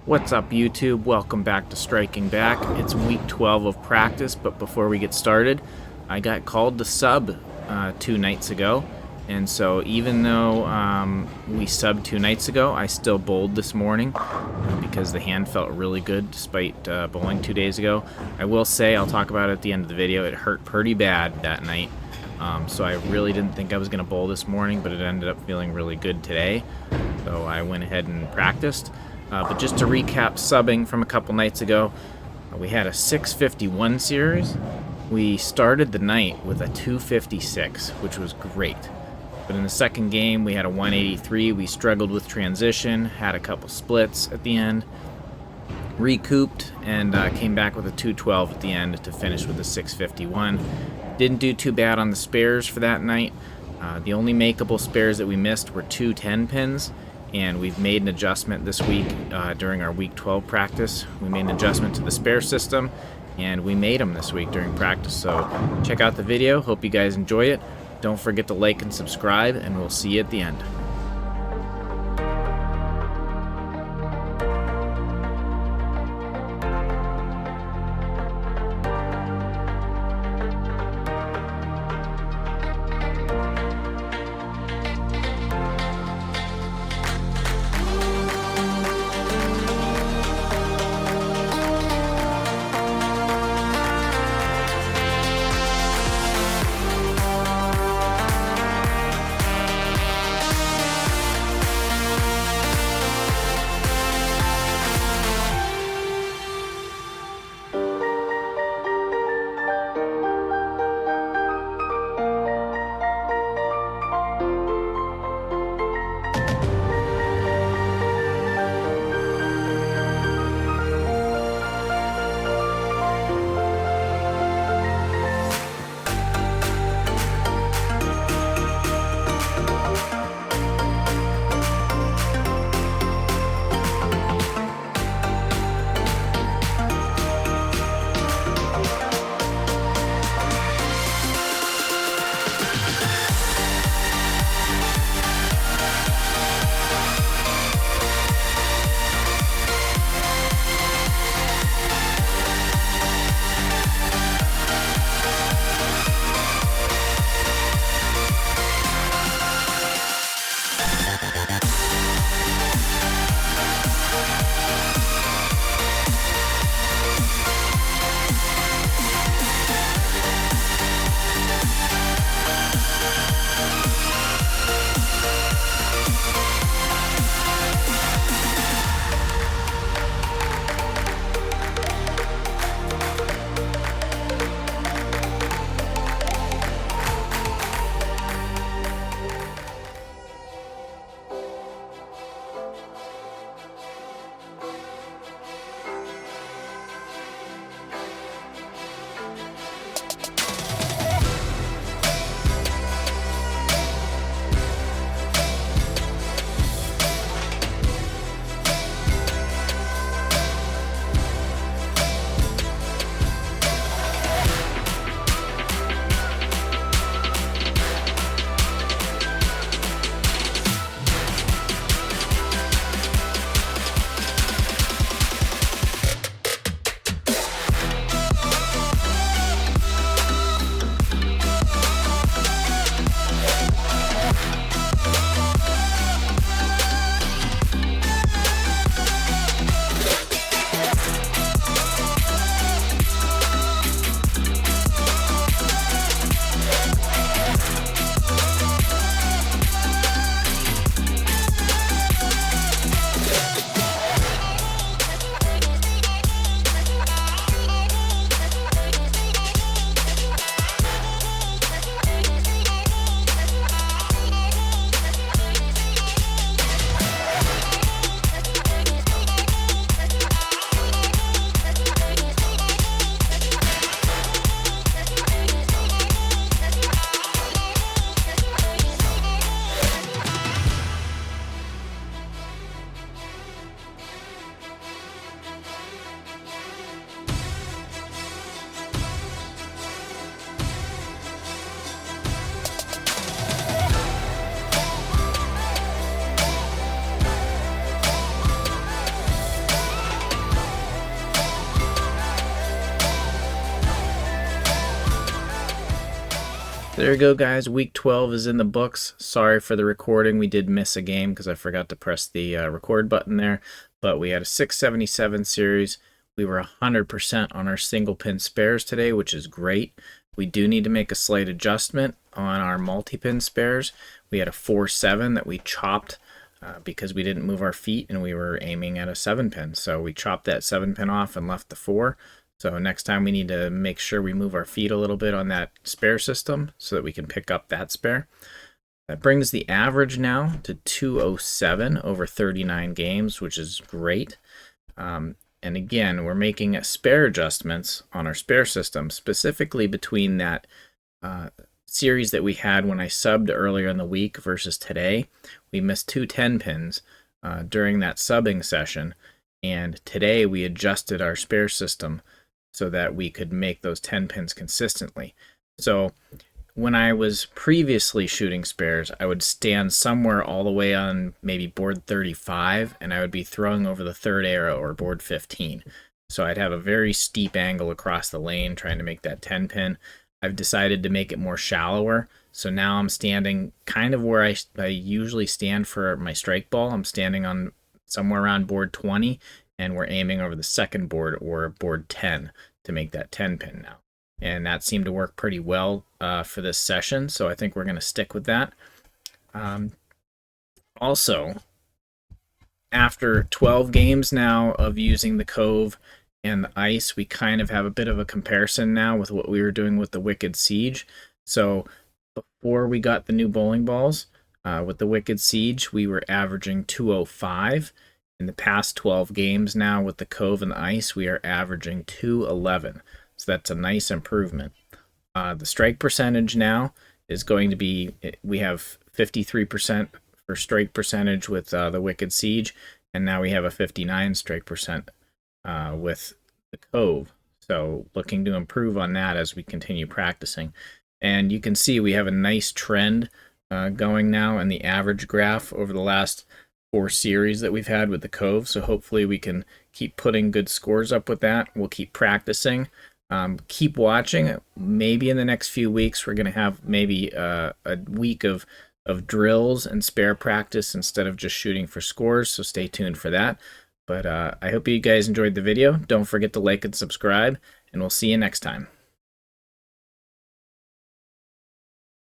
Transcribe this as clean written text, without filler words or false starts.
What's up, YouTube? Welcome back to Striking Back. It's week 12 of practice, but before we get started, I got called to sub 2 nights ago. And so even though we subbed 2 nights ago, I still bowled this morning because the hand felt really good despite bowling 2 days ago. I will say, I'll talk about it at the end of the video, it hurt pretty bad that night. So I really didn't think I was going to bowl this morning, but it ended up feeling really good today. So I went ahead and practiced. But just to recap subbing from a couple nights ago, we had a 651 series. We started the night with a 256, which was great. But in the second game, we had a 183. We struggled with transition, had a couple splits at the end, recouped, and came back with a 212 at the end to finish with a 651. Didn't do too bad on the spares for that night. The only makeable spares that we missed were 2 10 pins. And we've made an adjustment this week during our week 12 practice. We made an adjustment to the spare system, and we made them this week during practice. So check out the video. Hope you guys enjoy it. Don't forget to like and subscribe, and we'll see you at the end. So there you go, guys. Week 12 is in the books. Sorry for the recording. We did miss a game because I forgot to press the record button there. But we had a 677 series. We were 100% on our single pin spares today, which is great. We do need to make a slight adjustment on our multi-pin spares. We had a 4-7 that we chopped because we didn't move our feet and we were aiming at a 7-pin. So we chopped that 7-pin off and left the 4. So next time we need to make sure we move our feet a little bit on that spare system so that we can pick up that spare. That brings the average now to 207 over 39 games, which is great. And again, we're making spare adjustments on our spare system, specifically between that series that we had when I subbed earlier in the week versus today. We missed 2 10-pins during that subbing session, and today we adjusted our spare system so that we could make those 10 pins consistently. So when I was previously shooting spares, I would stand somewhere all the way on maybe board 35, and I would be throwing over the third arrow or board 15. So I'd have a very steep angle across the lane trying to make that 10 pin. I've decided to make it more shallower. So now I'm standing kind of where I usually stand for my strike ball. I'm standing on somewhere around board 20, and we're aiming over the second board or board 10 to make that 10 pin now. And that seemed to work pretty well for this session, so I think we're going to stick with that. Also, after 12 games now of using the Cove and the ice, we kind of have a bit of a comparison now with what we were doing with the Wicked Siege. So before we got the new bowling balls, with the Wicked Siege, we were averaging 205. In the past 12 games now with the Cove and the ice, we are averaging 211. So that's a nice improvement. The strike percentage now is going to be, we have 53% for strike percentage with the Wicked Siege, and now we have a 59 strike percent with the Cove. So looking to improve on that as we continue practicing. And you can see we have a nice trend going now in the average graph over the last 4 series that we've had with the Cove. So hopefully we can keep putting good scores up with that. We'll keep practicing. Keep watching. Maybe in the next few weeks we're going to have maybe a week of drills and spare practice instead of just shooting for scores, so stay tuned for that. But I hope you guys enjoyed the video. Don't forget to like and subscribe, and we'll see you next time.